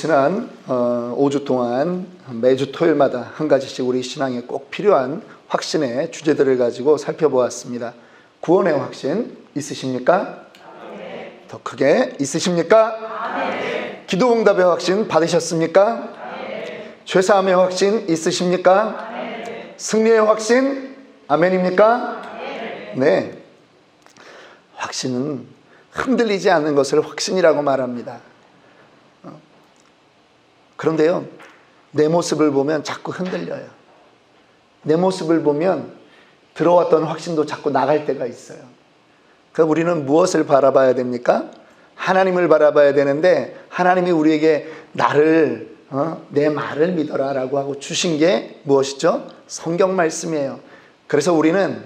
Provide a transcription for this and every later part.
지난 5주 동안 매주 토요일마다 한 가지씩 우리 신앙에 꼭 필요한 확신의 주제들을 가지고 살펴보았습니다. 구원의 확신 있으십니까? 네. 더 크게 있으십니까? 네. 기도응답의 확신 받으셨습니까? 네. 죄사함의 확신 있으십니까? 네. 승리의 확신 아멘입니까? 네. 네. 확신은 흔들리지 않는 것을 확신이라고 말합니다. 그런데요, 내 모습을 보면 자꾸 흔들려요. 내 모습을 보면 들어왔던 확신도 자꾸 나갈 때가 있어요. 그러니까 우리는 무엇을 바라봐야 됩니까? 하나님을 바라봐야 되는데, 하나님이 우리에게 나를 내 말을 믿어라 라고 하고 주신 게 무엇이죠? 성경 말씀이에요. 그래서 우리는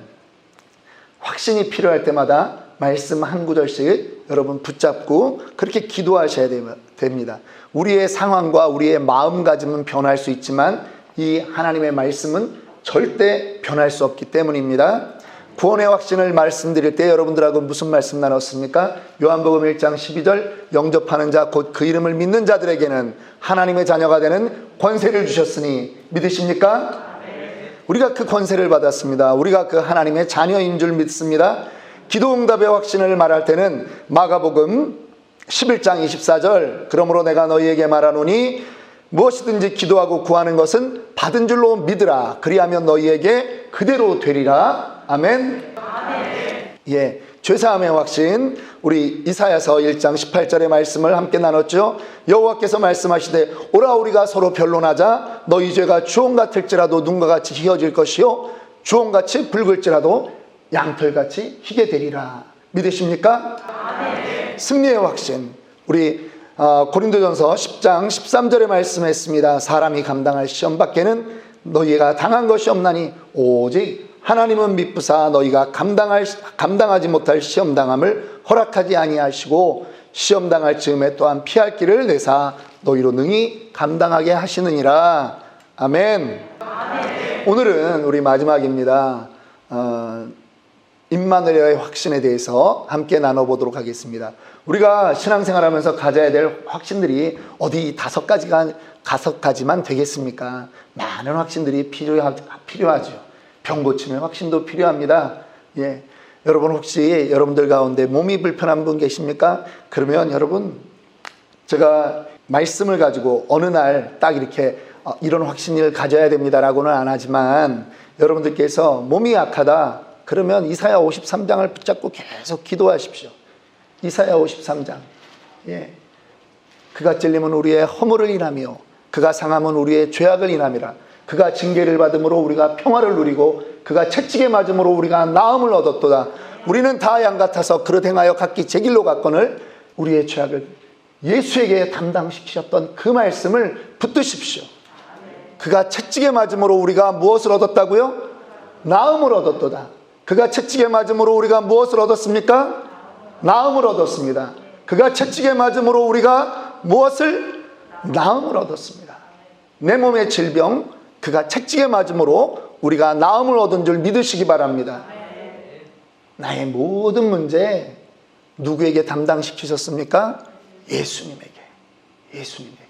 확신이 필요할 때마다 말씀 한 구절씩 여러분 붙잡고 그렇게 기도하셔야 됩니다. 우리의 상황과 우리의 마음가짐은 변할 수 있지만 이 하나님의 말씀은 절대 변할 수 없기 때문입니다. 구원의 확신을 말씀드릴 때 여러분들하고 무슨 말씀 나눴습니까? 요한복음 1장 12절 영접하는 자 곧 그 이름을 믿는 자들에게는 하나님의 자녀가 되는 권세를 주셨으니 믿으십니까? 우리가 그 권세를 받았습니다. 우리가 그 하나님의 자녀인 줄 믿습니다. 기도응답의 확신을 말할 때는 마가복음 11장 24절 그러므로 내가 너희에게 말하노니 무엇이든지 기도하고 구하는 것은 받은 줄로 믿으라. 그리하면 너희에게 그대로 되리라. 아멘. 예, 죄사함의 확신 우리 이사야서 1장 18절의 말씀을 함께 나눴죠. 여호와께서 말씀하시되 오라 우리가 서로 변론하자. 너희 죄가 주홍 같을지라도 눈과 같이 희어질 것이요 주홍같이 붉을지라도 양털같이 희게 되리라. 믿으십니까? 아멘. 승리의 확신 우리 고린도전서 10장 13절에 말씀했습니다. 사람이 감당할 시험 밖에는 너희가 당한 것이 없나니 오직 하나님은 미쁘사 너희가 감당하지 못할 시험당함을 허락하지 아니하시고 시험당할 즈음에 또한 피할 길을 내사 너희로 능히 감당하게 하시느니라. 아멘. 아멘. 오늘은 우리 마지막입니다. 임마누엘의 확신에 대해서 함께 나눠보도록 하겠습니다. 우리가 신앙생활하면서 가져야 될 확신들이 어디 5가지만 되겠습니까? 많은 확신들이 필요하죠. 병 고침의 확신도 필요합니다. 예, 여러분 혹시 여러분들 가운데 몸이 불편한 분 계십니까? 그러면 여러분 제가 말씀을 가지고 어느 날 딱 이렇게 이런 확신을 가져야 됩니다라고는 안 하지만 여러분들께서 몸이 약하다 그러면 이사야 53장을 붙잡고 계속 기도하십시오. 이사야 53장. 예. 그가 찔림은 우리의 허물을 인하며 그가 상함은 우리의 죄악을 인함이라. 그가 징계를 받음으로 우리가 평화를 누리고 그가 채찍에 맞음으로 우리가 나음을 얻었도다. 우리는 다 양 같아서 그릇 행하여 각기 제 길로 갔거늘 우리의 죄악을 예수에게 담당시키셨던 그 말씀을 붙드십시오. 그가 채찍에 맞음으로 우리가 무엇을 얻었다고요? 나음을 얻었도다. 그가 채찍에 맞음으로 우리가 무엇을 얻었습니까? 나음을 얻었습니다. 그가 채찍에 맞음으로 우리가 무엇을? 나음을 얻었습니다. 내 몸의 질병 그가 채찍에 맞음으로 우리가 나음을 얻은 줄 믿으시기 바랍니다. 나의 모든 문제 누구에게 담당시키셨습니까? 예수님에게. 예수님에게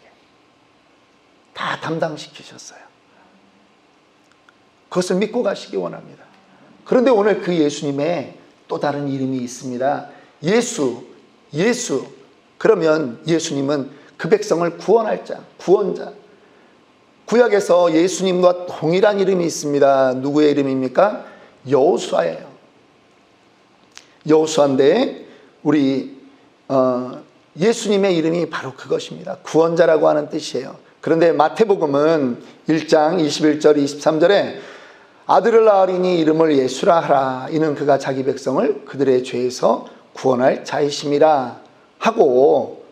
다 담당시키셨어요. 그것을 믿고 가시기 원합니다. 그런데 오늘 그 예수님의 또 다른 이름이 있습니다. 예수. 그러면 예수님은 그 백성을 구원할 자, 구원자. 구약에서 예수님과 동일한 이름이 있습니다. 누구의 이름입니까? 여호수아예요. 여호수아인데 우리 예수님의 이름이 바로 그것입니다. 구원자라고 하는 뜻이에요. 그런데 마태복음은 1장 21절 23절에 아들을 낳으리니 이름을 예수라 하라. 이는 그가 자기 백성을 그들의 죄에서 구원할 자이심이라 하고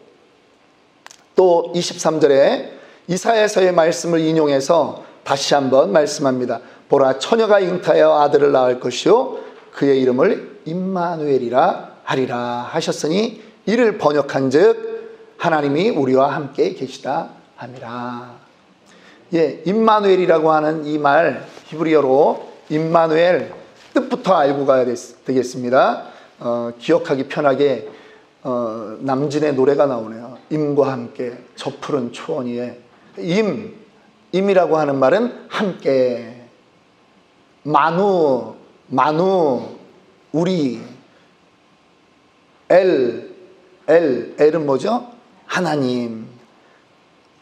또 23절에 이사야서의 말씀을 인용해서 다시 한번 말씀합니다. 보라 처녀가 잉타하여 아들을 낳을 것이요 그의 이름을 임마누엘이라 하리라 하셨으니 이를 번역한즉 하나님이 우리와 함께 계시다 함이라. 예, 임마누엘이라고 하는 이 말 히브리어로 임마누엘 뜻부터 알고 가야 되겠습니다. 기억하기 편하게 남진의 노래가 나오네요. 임과 함께 저 푸른 초원 위에. 임이라고 하는 말은 함께. 마누, 우리. 엘은 뭐죠? 하나님.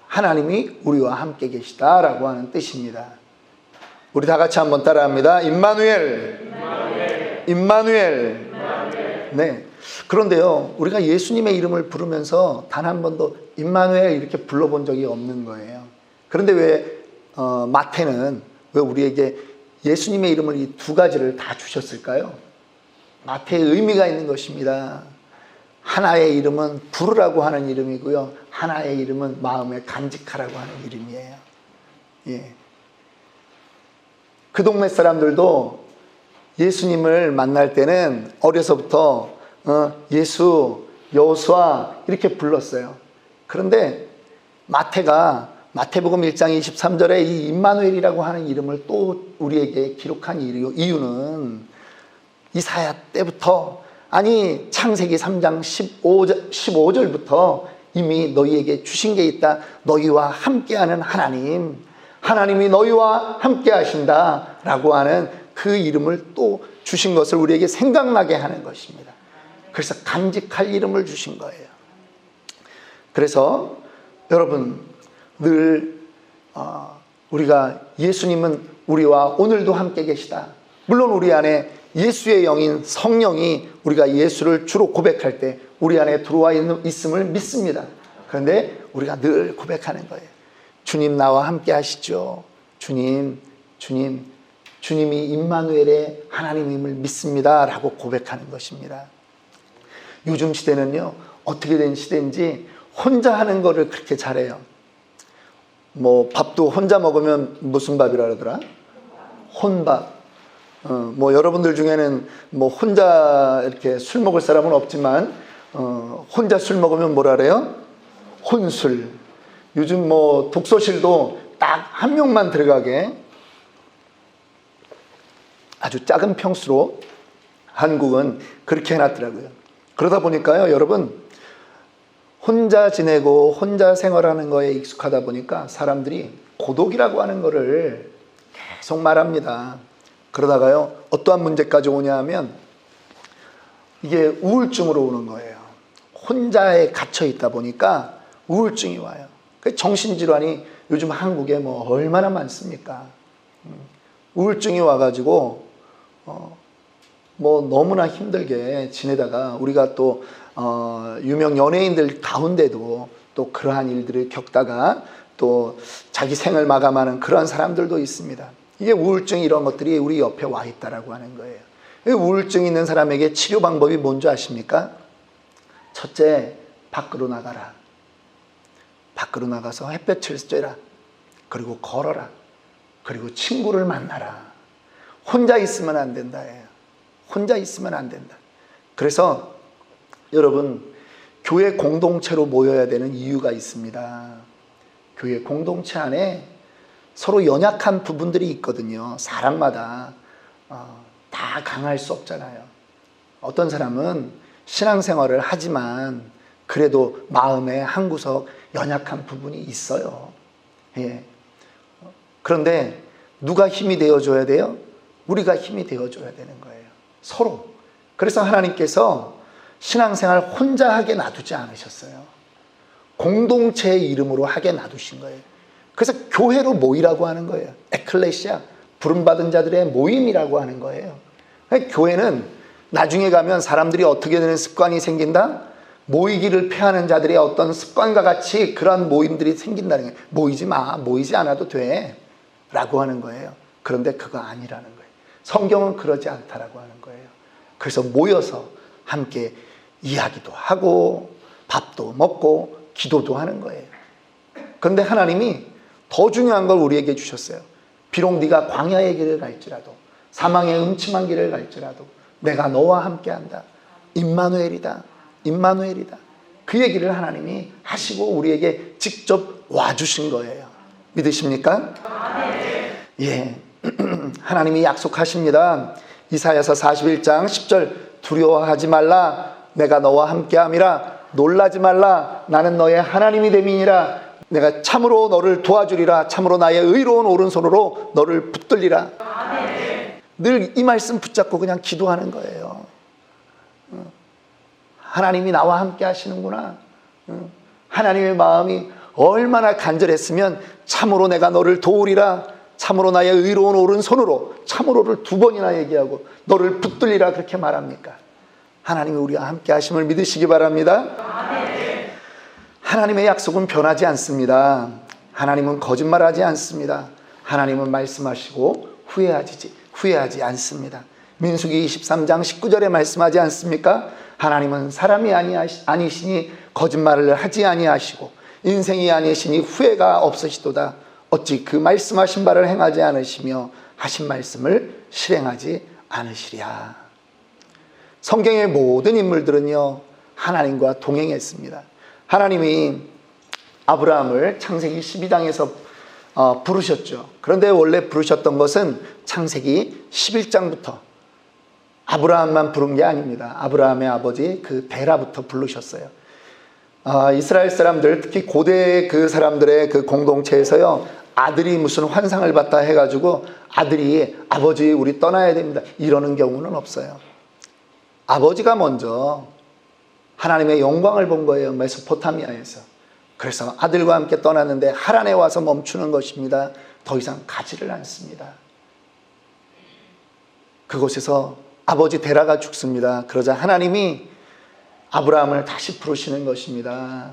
하나님이 우리와 함께 계시다라고 하는 뜻입니다. 우리 다 같이 한번 따라합니다. 임마누엘. 네. 그런데요, 우리가 예수님의 이름을 부르면서 단 한 번도 임마누엘 이렇게 불러본 적이 없는 거예요. 그런데 왜 마태는 왜 우리에게 예수님의 이름을 이 두 가지를 다 주셨을까요? 마태의 의미가 있는 것입니다. 하나의 이름은 부르라고 하는 이름이고요, 하나의 이름은 마음에 간직하라고 하는 이름이에요. 예. 그 동네 사람들도 예수님을 만날 때는 어려서부터 예수, 여호수아 이렇게 불렀어요. 그런데 마태복음 1장 23절에 이 임마누엘이라고 하는 이름을 또 우리에게 기록한 이유는 이사야 때부터, 아니 창세기 3장 15절부터 이미 너희에게 주신 게 있다. 너희와 함께하는 하나님이 너희와 함께 하신다 라고 하는 그 이름을 또 주신 것을 우리에게 생각나게 하는 것입니다. 그래서 간직할 이름을 주신 거예요. 그래서 여러분 늘 우리가 예수님은 우리와 오늘도 함께 계시다. 물론 우리 안에 예수의 영인 성령이 우리가 예수를 주로 고백할 때 우리 안에 들어와 있음을 믿습니다. 그런데 우리가 늘 고백하는 거예요. 주님 나와 함께 하시죠. 주님이 임마누엘의 하나님임을 믿습니다 라고 고백하는 것입니다. 요즘 시대는요, 어떻게 된 시대인지 혼자 하는 거를 그렇게 잘해요. 뭐 밥도 혼자 먹으면 무슨 밥이라 그러더라? 혼밥. 뭐 여러분들 중에는 뭐 혼자 이렇게 술 먹을 사람은 없지만 혼자 술 먹으면 뭐라 그래요? 혼술. 요즘 뭐 독서실도 딱 한 명만 들어가게 아주 작은 평수로 한국은 그렇게 해놨더라고요. 그러다 보니까요, 여러분 혼자 지내고 혼자 생활하는 거에 익숙하다 보니까 사람들이 고독이라고 하는 거를 계속 말합니다. 그러다가요, 어떠한 문제까지 오냐 하면 이게 우울증으로 오는 거예요. 혼자에 갇혀 있다 보니까 우울증이 와요. 정신질환이 요즘 한국에 뭐 얼마나 많습니까? 우울증이 와가지고 뭐 너무나 힘들게 지내다가 우리가 또 유명 연예인들 가운데도 또 그러한 일들을 겪다가 또 자기 생을 마감하는 그런 사람들도 있습니다. 이게 우울증 이런 것들이 우리 옆에 와 있다라고 하는 거예요. 우울증 있는 사람에게 치료 방법이 뭔지 아십니까? 첫째, 밖으로 나가라. 밖으로 나가서 햇볕을 쬐라. 그리고 걸어라. 그리고 친구를 만나라. 혼자 있으면 안 된다. 혼자 있으면 안 된다. 그래서 여러분, 교회 공동체로 모여야 되는 이유가 있습니다. 교회 공동체 안에 서로 연약한 부분들이 있거든요. 사람마다 다 강할 수 없잖아요. 어떤 사람은 신앙생활을 하지만 그래도 마음에 한구석 연약한 부분이 있어요. 예. 그런데 누가 힘이 되어줘야 돼요? 우리가 힘이 되어줘야 되는 거예요. 서로. 그래서 하나님께서 신앙생활 혼자 하게 놔두지 않으셨어요. 공동체의 이름으로 하게 놔두신 거예요. 그래서 교회로 모이라고 하는 거예요. 에클레시아, 부름받은 자들의 모임이라고 하는 거예요. 교회는 나중에 가면 사람들이 어떻게 되는 습관이 생긴다? 모이기를 패하는 자들의 어떤 습관과 같이 그런 모임들이 생긴다는 거예요. 모이지 마, 모이지 않아도 돼 라고 하는 거예요. 그런데 그거 아니라는 거예요. 성경은 그러지 않다라고 하는 거예요. 그래서 모여서 함께 이야기도 하고 밥도 먹고 기도도 하는 거예요. 그런데 하나님이 더 중요한 걸 우리에게 주셨어요. 비록 네가 광야의 길을 갈지라도, 사망의 음침한 길을 갈지라도 내가 너와 함께한다. 임마누엘이다. 임마누엘이다. 그 얘기를 하나님이 하시고 우리에게 직접 와주신 거예요. 믿으십니까? 예. 하나님이 약속하십니다. 이사야서 41장 10절, 두려워하지 말라. 내가 너와 함께함이라. 놀라지 말라. 나는 너의 하나님이 됨이니라. 내가 참으로 너를 도와주리라. 참으로 나의 의로운 오른손으로 너를 붙들리라. 늘 이 말씀 붙잡고 그냥 기도하는 거예요. 하나님이 나와 함께 하시는구나. 하나님의 마음이 얼마나 간절했으면 참으로 내가 너를 도우리라. 참으로 나의 의로운 오른손으로, 참으로를 2번이나 얘기하고 너를 붙들리라 그렇게 말합니까? 하나님이 우리와 함께 하심을 믿으시기 바랍니다. 하나님의 약속은 변하지 않습니다. 하나님은 거짓말하지 않습니다. 하나님은 말씀하시고 후회하지 않습니다. 민수기 23장 19절에 말씀하지 않습니까? 하나님은 사람이 아니시니 거짓말을 하지 아니하시고 인생이 아니시니 후회가 없으시도다. 어찌 그 말씀하신 바를 행하지 않으시며 하신 말씀을 실행하지 않으시랴. 성경의 모든 인물들은요, 하나님과 동행했습니다. 하나님이 아브라함을 창세기 12장에서 부르셨죠. 그런데 원래 부르셨던 것은 창세기 11장부터 아브라함만 부른 게 아닙니다. 아브라함의 아버지 그 데라부터 부르셨어요. 이스라엘 사람들, 특히 고대 그 사람들의 그 공동체에서요, 아들이 무슨 환상을 봤다 해가지고 아들이 아버지 우리 떠나야 됩니다 이러는 경우는 없어요. 아버지가 먼저 하나님의 영광을 본 거예요. 메소포타미아에서. 그래서 아들과 함께 떠났는데 하란에 와서 멈추는 것입니다. 더 이상 가지를 않습니다. 그곳에서 아버지 데라가 죽습니다. 그러자 하나님이 아브라함을 다시 부르시는 것입니다.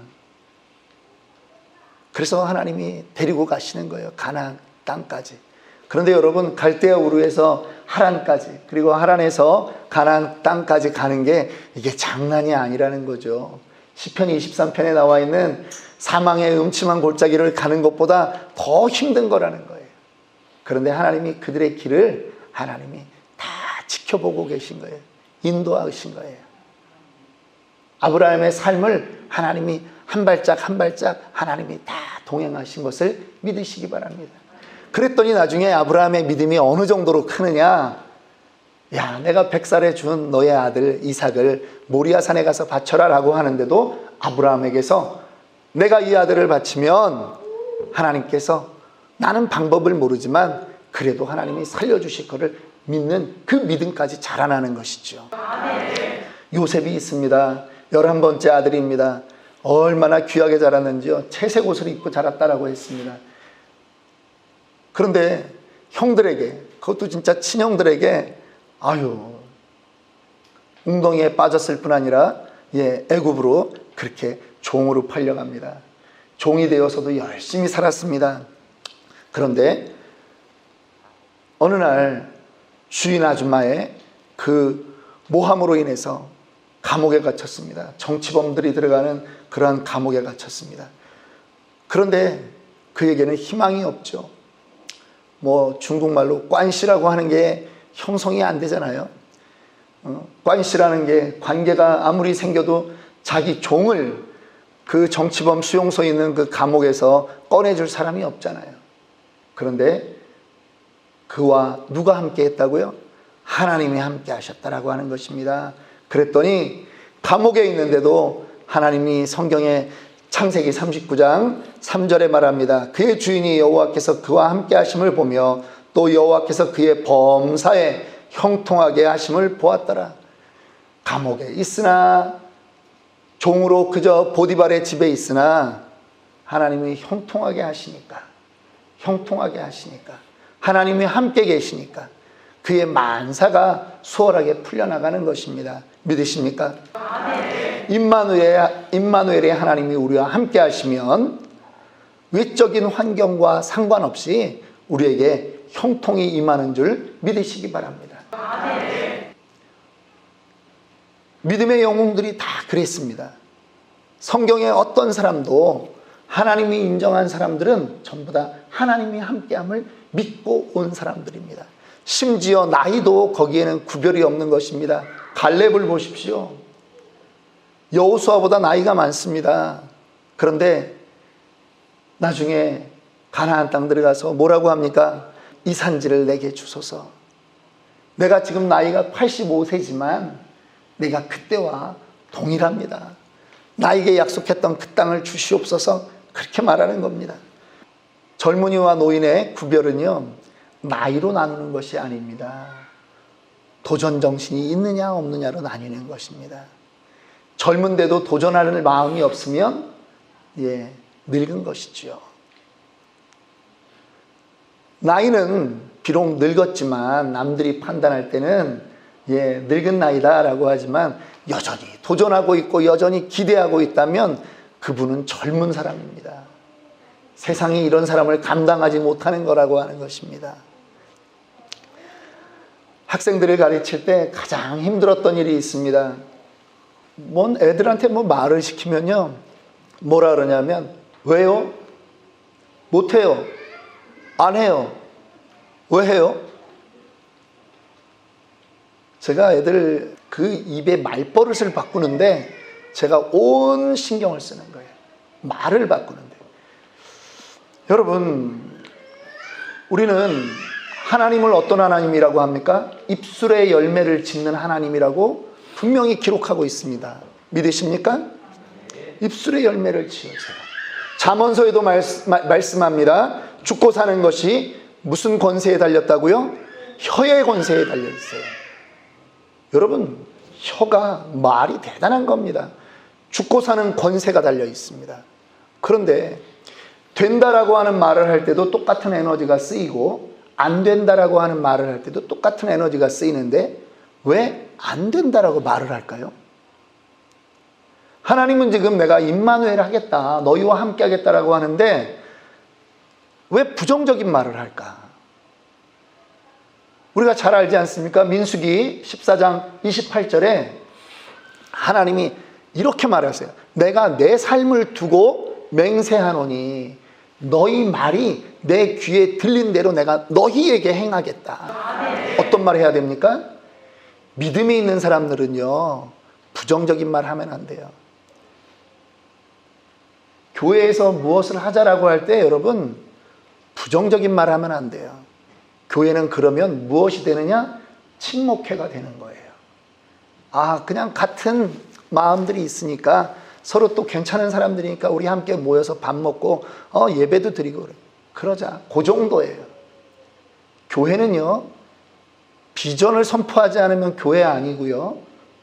그래서 하나님이 데리고 가시는 거예요. 가나안 땅까지. 그런데 여러분, 갈대아 우르에서 하란까지, 그리고 하란에서 가나안 땅까지 가는 게 이게 장난이 아니라는 거죠. 시편 23편에 나와 있는 사망의 음침한 골짜기를 가는 것보다 더 힘든 거라는 거예요. 그런데 하나님이 그들의 길을 하나님이 다 지켜보고 계신 거예요. 인도하신 거예요. 아브라함의 삶을 하나님이 한 발짝 한 발짝 하나님이 다 동행하신 것을 믿으시기 바랍니다. 그랬더니 나중에 아브라함의 믿음이 어느 정도로 크느냐, 야, 내가 100살에 준 너의 아들 이삭을 모리아산에 가서 바쳐라 라고 하는데도 아브라함에게서 내가 이 아들을 바치면 하나님께서, 나는 방법을 모르지만 그래도 하나님이 살려주실 것을 믿는 그 믿음까지 자라나는 것이죠. 요셉이 있습니다. 11번째 아들입니다. 얼마나 귀하게 자랐는지요. 채색 옷을 입고 자랐다라고 했습니다. 그런데 형들에게, 그것도 진짜 친형들에게 웅덩이에 빠졌을 뿐 아니라 애굽으로 그렇게 종으로 팔려갑니다. 종이 되어서도 열심히 살았습니다. 그런데 어느 날 주인 아줌마의 그 모함으로 인해서 감옥에 갇혔습니다. 정치범들이 들어가는 그러한 감옥에 갇혔습니다. 그런데 그에게는 희망이 없죠. 중국말로 관시라고 하는 게 형성이 안 되잖아요. 관시라는 게 관계가 아무리 생겨도 자기 종을 그 정치범 수용소에 있는 그 감옥에서 꺼내줄 사람이 없잖아요. 그런데 그와 누가 함께 했다고요? 하나님이 함께 하셨다라고 하는 것입니다. 그랬더니 감옥에 있는데도 하나님이 성경에 창세기 39장 3절에 말합니다. 그의 주인이 여호와께서 그와 함께 하심을 보며 또 여호와께서 그의 범사에 형통하게 하심을 보았더라. 감옥에 있으나, 종으로 그저 보디발의 집에 있으나 하나님이 형통하게 하시니까, 하나님이 함께 계시니까 그의 만사가 수월하게 풀려나가는 것입니다. 믿으십니까? 임마누엘의 하나님이 우리와 함께 하시면 외적인 환경과 상관없이 우리에게 형통이 임하는 줄 믿으시기 바랍니다. 믿음의 영웅들이 다 그랬습니다. 성경의 어떤 사람도, 하나님이 인정한 사람들은 전부 다 하나님이 함께함을 믿고 온 사람들입니다. 심지어 나이도 거기에는 구별이 없는 것입니다. 갈렙을 보십시오. 여호수아보다 나이가 많습니다. 그런데 나중에 가나안 땅 들어가서 뭐라고 합니까? 이 산지를 내게 주소서. 내가 지금 나이가 85세지만 내가 그때와 동일합니다. 나에게 약속했던 그 땅을 주시옵소서, 그렇게 말하는 겁니다. 젊은이와 노인의 구별은요, 나이로 나누는 것이 아닙니다. 도전 정신이 있느냐 없느냐로 나뉘는 것입니다. 젊은데도 도전하는 마음이 없으면 늙은 것이지요. 나이는 비록 늙었지만 남들이 판단할 때는 늙은 나이다라고 하지만 여전히 도전하고 있고 여전히 기대하고 있다면 그분은 젊은 사람입니다. 세상이 이런 사람을 감당하지 못하는 거라고 하는 것입니다. 학생들을 가르칠 때 가장 힘들었던 일이 있습니다. 애들한테 말을 시키면요, 뭐라 그러냐면, 왜요? 못해요. 안 해요. 왜 해요? 제가 애들 그 입에 말버릇을 바꾸는데 제가 온 신경을 쓰는 거예요. 말을 바꾸는데. 여러분, 우리는 하나님을 어떤 하나님이라고 합니까? 입술의 열매를 짓는 하나님이라고 분명히 기록하고 있습니다. 믿으십니까? 입술의 열매를 지으세요. 잠언서에도 말씀합니다. 죽고 사는 것이 무슨 권세에 달렸다고요? 혀의 권세에 달려있어요. 여러분, 혀가 말이 대단한 겁니다. 죽고 사는 권세가 달려있습니다. 그런데 된다라고 하는 말을 할 때도 똑같은 에너지가 쓰이고 안 된다라고 하는 말을 할 때도 똑같은 에너지가 쓰이는데 왜 안 된다라고 말을 할까요? 하나님은 지금 내가 임마누엘 하겠다, 너희와 함께 하겠다라고 하는데 왜 부정적인 말을 할까? 우리가 잘 알지 않습니까? 민수기 14장 28절에 하나님이 이렇게 말하세요. 내가 내 삶을 두고 맹세하노니 너희 말이 내 귀에 들린 대로 내가 너희에게 행하겠다. 어떤 말 해야 됩니까? 믿음이 있는 사람들은요, 부정적인 말 하면 안 돼요. 교회에서 무엇을 하자라고 할 때 여러분, 부정적인 말 하면 안 돼요. 교회는 그러면 무엇이 되느냐? 친목회가 되는 거예요. 그냥 같은 마음들이 있으니까 서로 또 괜찮은 사람들이니까 우리 함께 모여서 밥 먹고 예배도 드리고 그러자. 그 정도예요. 교회는요, 비전을 선포하지 않으면 교회 아니고요,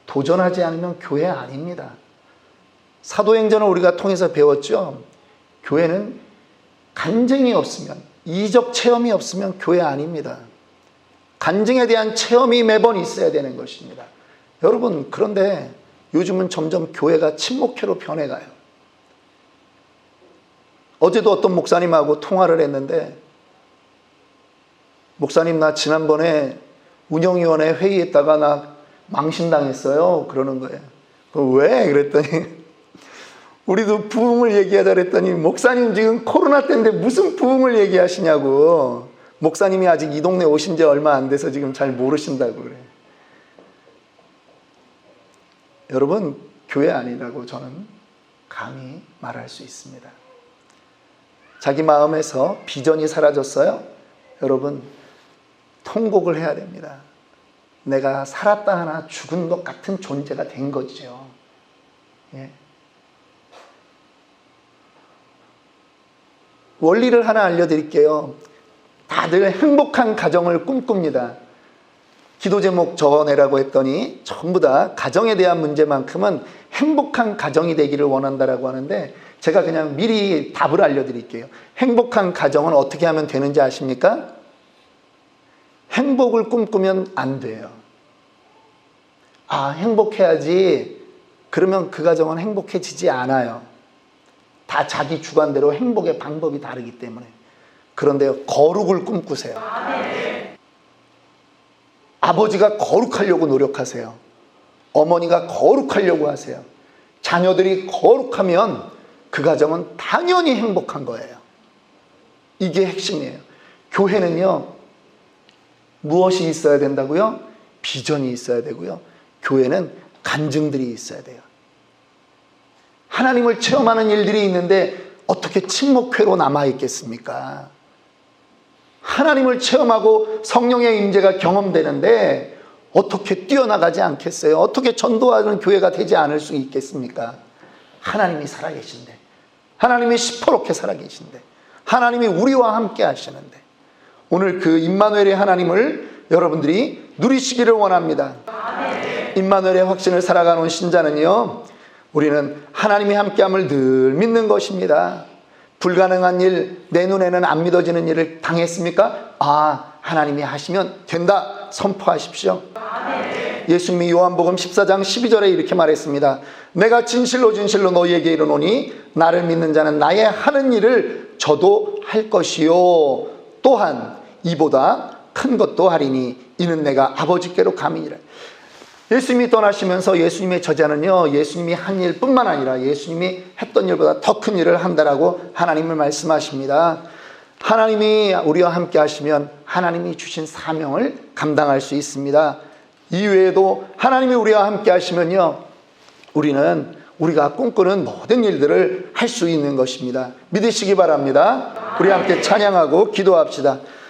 도전하지 않으면 교회 아닙니다. 사도행전을 우리가 통해서 배웠죠. 교회는 간증이 없으면, 이적 체험이 없으면 교회 아닙니다. 간증에 대한 체험이 매번 있어야 되는 것입니다. 여러분, 그런데 요즘은 점점 교회가 친목회로 변해가요. 어제도 어떤 목사님하고 통화를 했는데, 목사님, 나 지난번에 운영위원회 회의했다가 나 망신당했어요. 그러는 거예요. 왜? 그랬더니 우리도 부흥을 얘기하자 그랬더니 목사님 지금 코로나 때인데 무슨 부흥을 얘기하시냐고. 목사님이 아직 이 동네 오신 지 얼마 안 돼서 지금 잘 모르신다고 그래요. 여러분, 교회 아니라고 저는 감히 말할 수 있습니다. 자기 마음에서 비전이 사라졌어요? 여러분, 통곡을 해야 됩니다. 내가 살았다 하나 죽은 것 같은 존재가 된 거죠. 원리를 하나 알려드릴게요. 다들 행복한 가정을 꿈꿉니다. 기도 제목 적어내라고 했더니 전부 다 가정에 대한 문제만큼은 행복한 가정이 되기를 원한다라고 하는데, 제가 그냥 미리 답을 알려드릴게요. 행복한 가정은 어떻게 하면 되는지 아십니까? 행복을 꿈꾸면 안 돼요. 행복해야지. 그러면 그 가정은 행복해지지 않아요. 다 자기 주관대로 행복의 방법이 다르기 때문에. 그런데요, 거룩을 꿈꾸세요. 아버지가 거룩하려고 노력하세요. 어머니가 거룩하려고 하세요. 자녀들이 거룩하면 그 가정은 당연히 행복한 거예요. 이게 핵심이에요. 교회는요, 무엇이 있어야 된다고요? 비전이 있어야 되고요. 교회는 간증들이 있어야 돼요. 하나님을 체험하는 일들이 있는데 어떻게 친목회로 남아있겠습니까? 하나님을 체험하고 성령의 임재가 경험되는데 어떻게 뛰어나가지 않겠어요? 어떻게 전도하는 교회가 되지 않을 수 있겠습니까? 하나님이 살아계신데, 하나님이 시퍼렇게 살아계신데, 하나님이 우리와 함께 하시는데, 오늘 그 임마누엘의 하나님을 여러분들이 누리시기를 원합니다. 임마누엘의 확신을 살아가는 신자는요, 우리는 하나님이 함께함을 늘 믿는 것입니다. 불가능한 일, 내 눈에는 안 믿어지는 일을 당했습니까? 아, 하나님이 하시면 된다 선포하십시오. 예수님이 요한복음 14장 12절에 이렇게 말했습니다. 내가 진실로 진실로 너희에게 이르노니 나를 믿는 자는 나의 하는 일을 저도 할 것이요 또한 이보다 큰 것도 하리니 이는 내가 아버지께로 감이니라. 예수님이 떠나시면서 예수님의 저자는요, 예수님이 한 일뿐만 아니라 예수님이 했던 일보다 더 큰 일을 한다라고 하나님을 말씀하십니다. 하나님이 우리와 함께 하시면 하나님이 주신 사명을 감당할 수 있습니다. 이외에도 하나님이 우리와 함께 하시면요, 우리는 우리가 꿈꾸는 모든 일들을 할 수 있는 것입니다. 믿으시기 바랍니다. 우리 함께 찬양하고 기도합시다.